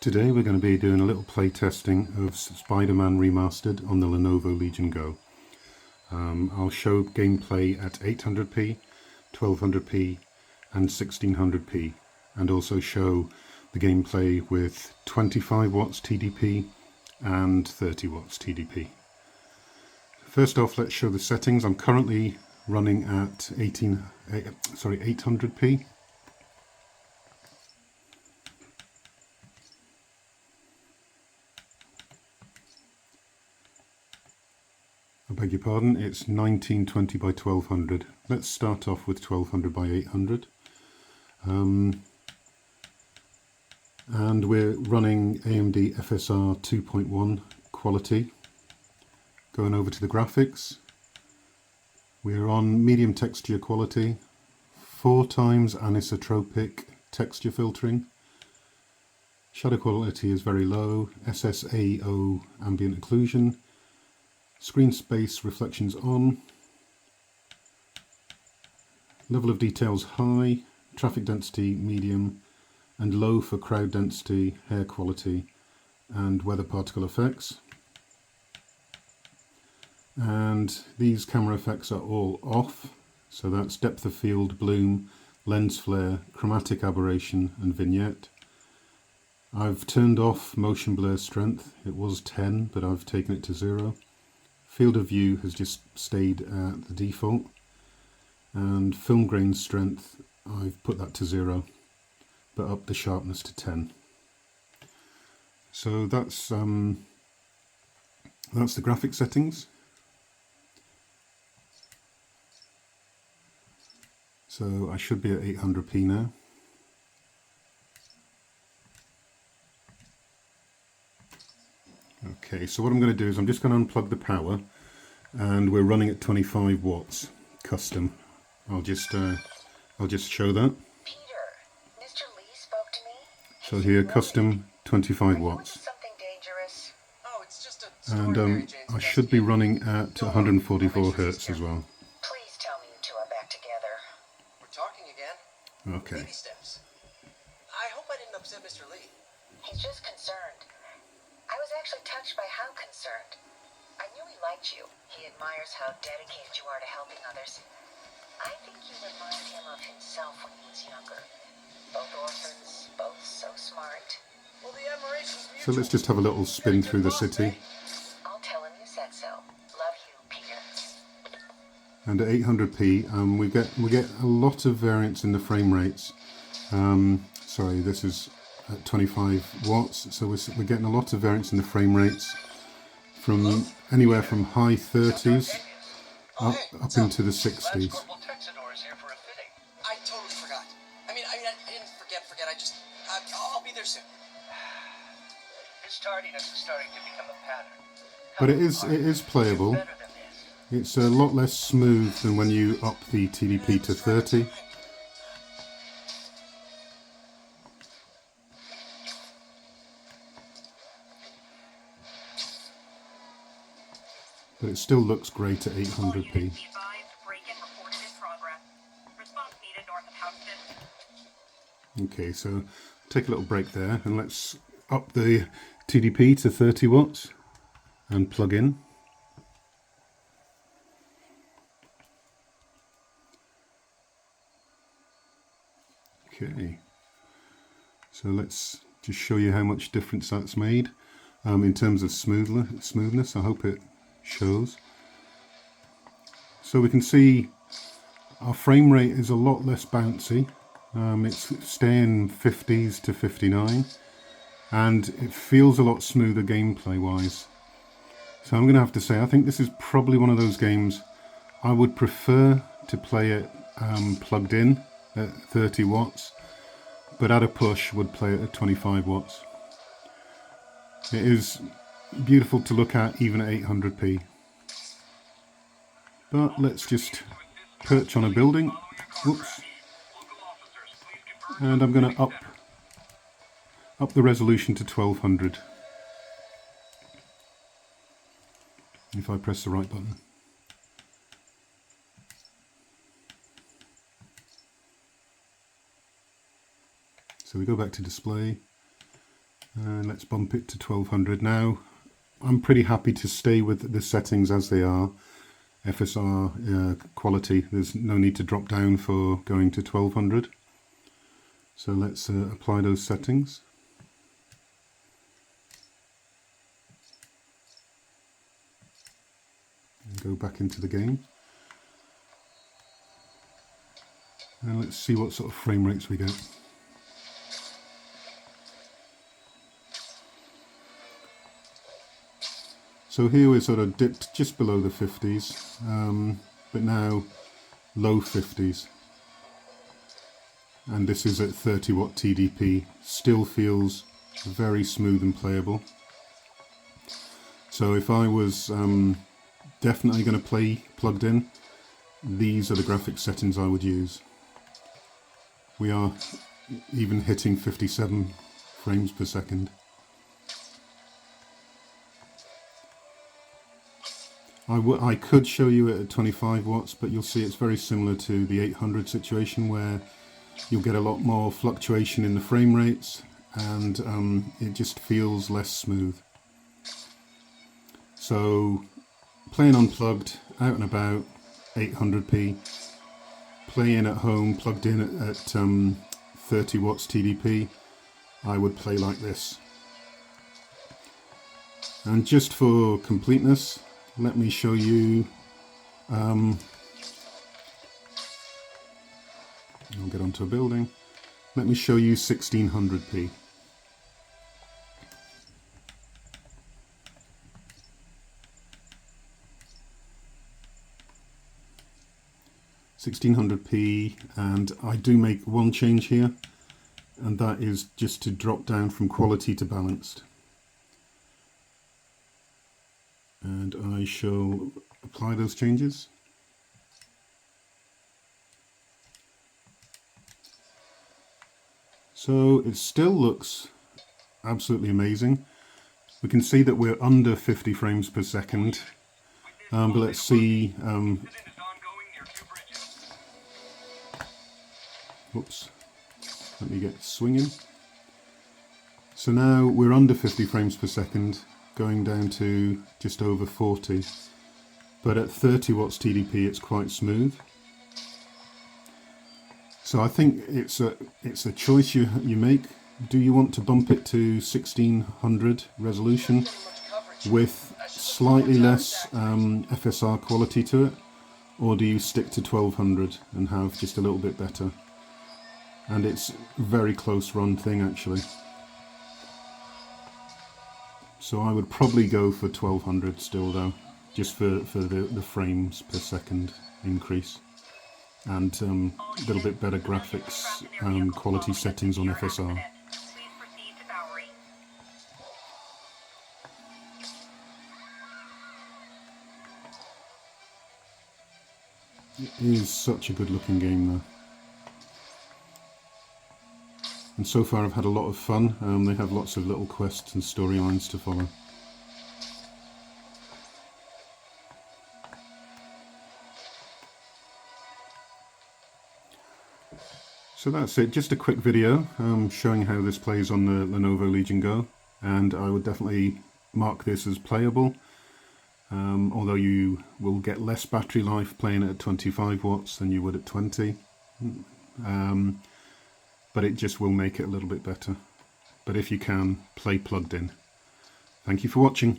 Today we're going to be doing a little play testing of Spiderman Remastered on the Lenovo Legion GO. I'll show gameplay at 800p, 1200p and 1600p, and also show the gameplay with 25 watts TDP and 30 watts TDP. First off, let's show the settings. I'm currently running at 800p. I beg your pardon, it's 1920 by 1200. Let's start off with 1200 by 800. And we're running AMD FSR 2.1 quality. Going over to the graphics, we're on medium texture quality, 4 times anisotropic texture filtering. Shadow quality is very low, SSAO ambient occlusion. Screen space reflections on, level of details high, traffic density medium, and low for crowd density, hair quality and weather particle effects. And these camera effects are all off, so that's depth of field, bloom, lens flare, chromatic aberration and vignette. I've turned off motion blur strength. It was 10 but I've taken it to 0. Field of view has just stayed at the default, and film grain strength I've put that to 0 but up the sharpness to 10. So that's the graphic settings. So I should be at 800p now. Okay, so what I'm going to do is I'm just going to unplug the power, and we're running at 25 watts custom. I'll just show that. Peter, Mr. Lee spoke to me. So here, custom 25 watts. Something dangerous. Oh, it's just a And I should be running at 144 hertz as well. Please tell me you two are back together. We're talking again. Okay. Baby steps. I hope I didn't upset Mr. Lee. He's just concerned. I was actually touched by how concerned. I knew he liked you. He admires how dedicated you are to helping others. I think you remind him of himself when he was younger. Both orphans, both so smart. Well, the admiration's So mutual. let's just have a little spin through the city. I'll tell him you said so. Love you, Peter. And at 800p, we get a lot of variance in the frame rates. Sorry, this is at 25 watts, so we're getting a lot of variance in the frame rates from anywhere from high 30s up into the 60s. I totally forgot. I didn't forget. I'll be there soon. This tardiness is starting to become a pattern. But it is playable. Better than this. It's a lot less smooth than when you up the TDP to 30. But it still looks great at 800p. Okay, so take a little break there and let's up the TDP to 30 watts and plug in. Okay, so let's just show you how much difference that's made in terms of smoothness. I hope it shows. So we can see our frame rate is a lot less bouncy. It's staying 50s to 59, and it feels a lot smoother gameplay wise. So I'm gonna have to say I think this is probably one of those games I would prefer to play it plugged in at 30 watts, but at a push would play it at 25 watts. It is beautiful to look at even at 800p. But let's just perch on a building. Whoops. And I'm going to up the resolution to 1200. If I press the right button. So we go back to display, Let's bump it to 1200. Now I'm pretty happy to stay with the settings as they are. FSR quality, there's no need to drop down for going to 1200. So let's apply those settings. And go back into the game. And let's see what sort of frame rates we get. So here we're sort of dipped just below the 50s, but now low 50s. And this is at 30 watt TDP. Still feels very smooth and playable. So if I was definitely going to play plugged in, these are the graphics settings I would use. We are even hitting 57 frames per second. I could show you it at 25 watts, but you'll see it's very similar to the 800 situation where you'll get a lot more fluctuation in the frame rates and it just feels less smooth. So playing unplugged, out and about, 800p. Playing at home, plugged in at 30 watts TDP, I would play like this. And just for completeness, let me show you, I'll get onto a building, let me show you 1600p. And I do make one change here, and that is just to drop down from quality to balanced. And I shall apply those changes. So it still looks absolutely amazing. We can see that we're under 50 frames per second, but let's see. Whoops, let me get swinging. So now we're under 50 frames per second, going down to just over 40, but at 30 watts TDP it's quite smooth. So I think it's a choice you make. Do you want to bump it to 1600 resolution with slightly less FSR quality to it, or do you stick to 1200 and have just a little bit better? And it's a very close run thing actually. So I would probably go for 1200 still though, just for the frames per second increase. And a little bit better graphics quality settings on FSR. It is such a good looking game though. And so far I've had a lot of fun. They have lots of little quests and storylines to follow. So that's it, just a quick video showing how this plays on the Lenovo Legion GO, and I would definitely mark this as playable, although you will get less battery life playing it at 25 watts than you would at 20. But it just will make it a little bit better. But if you can, play plugged in. Thank you for watching.